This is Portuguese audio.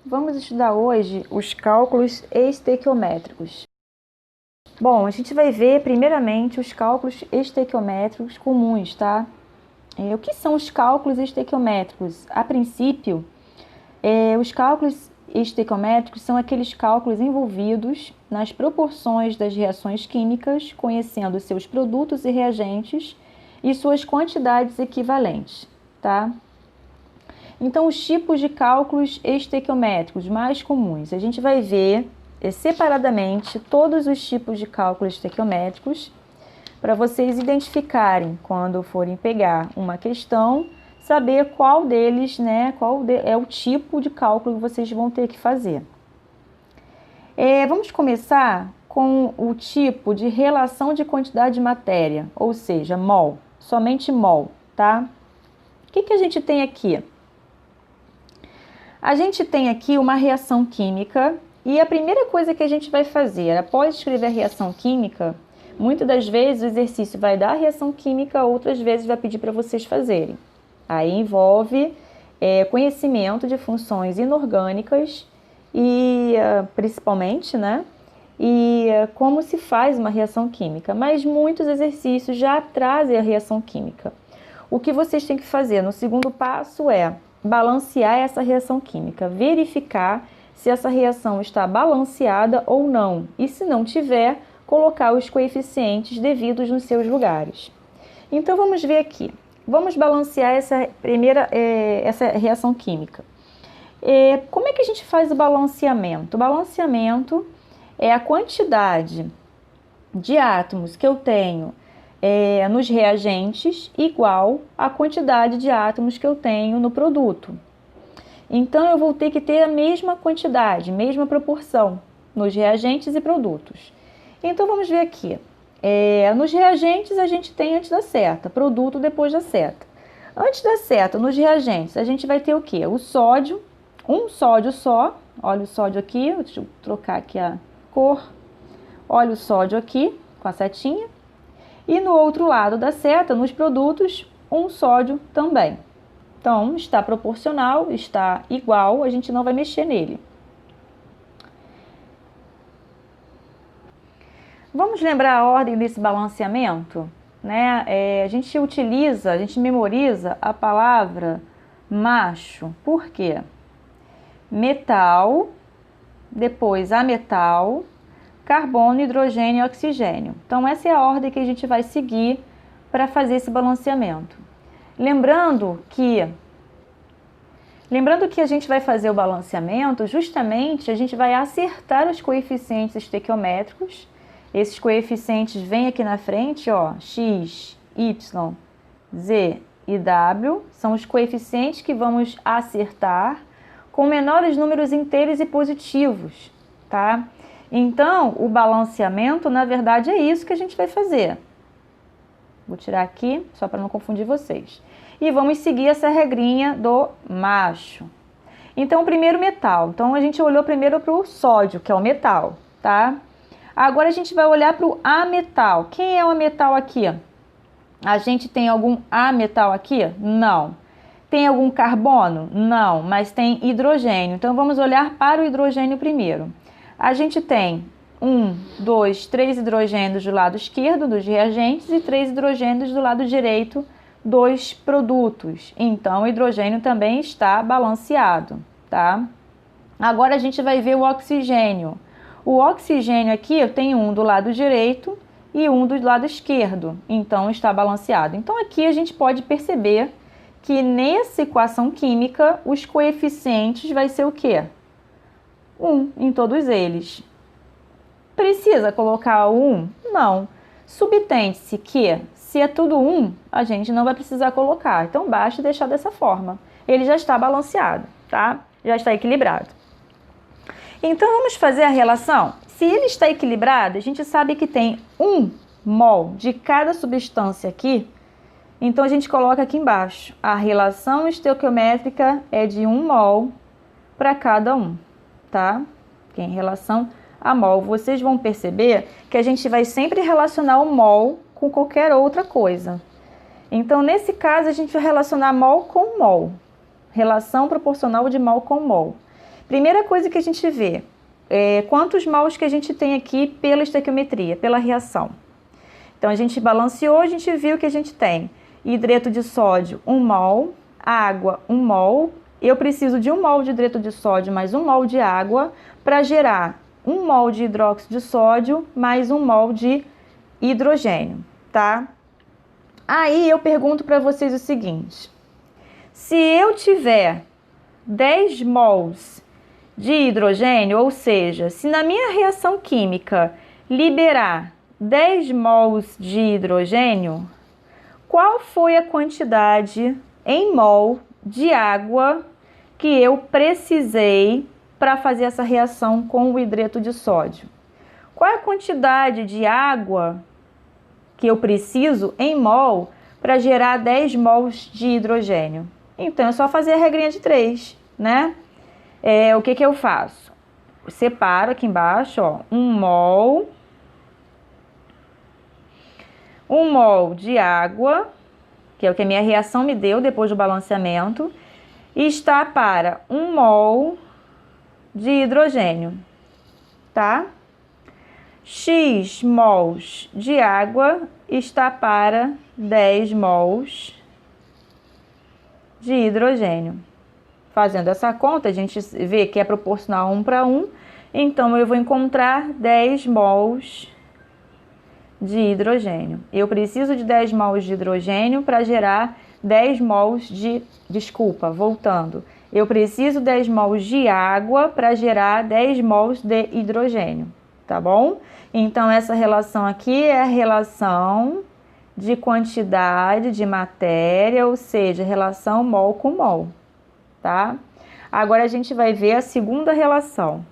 Vamos estudar hoje os cálculos estequiométricos. Bom, a gente vai ver primeiramente os cálculos estequiométricos comuns, tá? O que são os cálculos estequiométricos? A princípio, os cálculos estequiométricos são aqueles cálculos envolvidos nas proporções das reações químicas, conhecendo seus produtos e reagentes e suas quantidades equivalentes, tá? Então, os tipos de cálculos estequiométricos mais comuns, a gente vai ver separadamente todos os tipos de cálculos estequiométricos para vocês identificarem quando forem pegar uma questão, saber qual deles, é o tipo de cálculo que vocês vão ter que fazer. Vamos começar com o tipo de relação de quantidade de matéria, ou seja, mol, somente mol, tá? O que a gente tem aqui? A gente tem aqui uma reação química e a primeira coisa que a gente vai fazer, após escrever a reação química, muitas das vezes o exercício vai dar a reação química, outras vezes vai pedir para vocês fazerem. Aí envolve conhecimento de funções inorgânicas e principalmente, e como se faz uma reação química. Mas muitos exercícios já trazem a reação química. O que vocês têm que fazer no segundo passo é balancear essa reação química, verificar se essa reação está balanceada ou não, e se não tiver, colocar os coeficientes devidos nos seus lugares. Então vamos ver aqui, vamos balancear essa reação química. Como é que a gente faz o balanceamento? O balanceamento é a quantidade de átomos que eu tenho nos reagentes igual à quantidade de átomos que eu tenho no produto. Então, eu vou ter que ter a mesma quantidade, mesma proporção nos reagentes e produtos. Então, vamos ver aqui. Nos reagentes, a gente tem antes da seta, produto depois da seta. Antes da seta, nos reagentes, a gente vai ter o quê? O sódio, um sódio só. Olha o sódio aqui, deixa eu trocar aqui a cor. Olha o sódio aqui, com a setinha. E no outro lado da seta, nos produtos, um sódio também. Então, está proporcional, está igual, a gente não vai mexer nele. Vamos lembrar a ordem desse balanceamento? A gente memoriza a palavra macho. Por quê? Metal, depois ametal, carbono, hidrogênio e oxigênio. Então, essa é a ordem que a gente vai seguir para fazer esse balanceamento. Lembrando que a gente vai fazer o balanceamento, justamente a gente vai acertar os coeficientes estequiométricos. Esses coeficientes vêm aqui na frente, ó, x, y, z e w, são os coeficientes que vamos acertar com menores números inteiros e positivos, tá? Então, o balanceamento, na verdade, é isso que a gente vai fazer. Vou tirar aqui, só para não confundir vocês. E vamos seguir essa regrinha do macho. Então, primeiro metal. Então, a gente olhou primeiro para o sódio, que é o metal, tá? Agora, a gente vai olhar para o ametal. Quem é o ametal aqui? A gente tem algum ametal aqui? Não. Tem algum carbono? Não, mas tem hidrogênio. Então, vamos olhar para o hidrogênio primeiro. A gente tem 1, 2, 3 hidrogênios do lado esquerdo dos reagentes e 3 hidrogênios do lado direito dos produtos. Então, o hidrogênio também está balanceado, tá? Agora, a gente vai ver o oxigênio. O oxigênio aqui, eu tenho um do lado direito e um do lado esquerdo. Então, está balanceado. Então, aqui a gente pode perceber que nessa equação química, os coeficientes vai ser o quê? 1 em todos eles. Precisa colocar o 1? Não. Subtende-se que, se é tudo 1, a gente não vai precisar colocar. Então, basta deixar dessa forma. Ele já está balanceado, tá? Já está equilibrado. Então, vamos fazer a relação? Se ele está equilibrado, a gente sabe que tem 1 mol de cada substância aqui. Então, a gente coloca aqui embaixo. A relação estequiométrica é de 1 mol para cada um, tá? Que em relação a mol, vocês vão perceber que a gente vai sempre relacionar o mol com qualquer outra coisa. Então, nesse caso, a gente vai relacionar mol com mol. Relação proporcional de mol com mol. Primeira coisa que a gente vê é quantos mols que a gente tem aqui pela estequiometria, pela reação. Então, a gente balanceou, a gente viu que a gente tem hidreto de sódio 1 mol, água 1 mol. Eu preciso de 1 mol de hidreto de sódio mais 1 mol de água para gerar 1 mol de hidróxido de sódio mais 1 mol de hidrogênio, tá? Aí eu pergunto para vocês o seguinte: se eu tiver 10 mols de hidrogênio, ou seja, se na minha reação química liberar 10 mols de hidrogênio, qual foi a quantidade em mol de água que eu precisei para fazer essa reação com o hidreto de sódio? Qual é a quantidade de água que eu preciso em mol para gerar 10 mols de hidrogênio? Então, é só fazer a regrinha de 3, né? O que eu faço? Separo aqui embaixo, ó, 1 mol de água, que é o que a minha reação me deu depois do balanceamento, e está para 1 mol de hidrogênio, tá? X mols de água está para 10 mols de hidrogênio. Fazendo essa conta, a gente vê que é proporcional 1 para 1, então eu vou encontrar 10 mols de hidrogênio. Eu preciso de 10 mols de hidrogênio para gerar 10 mols de... Desculpa, voltando. Eu preciso 10 mols de água para gerar 10 mols de hidrogênio, tá bom? Então, essa relação aqui é a relação de quantidade de matéria, ou seja, relação mol com mol, tá? Agora, a gente vai ver a segunda relação.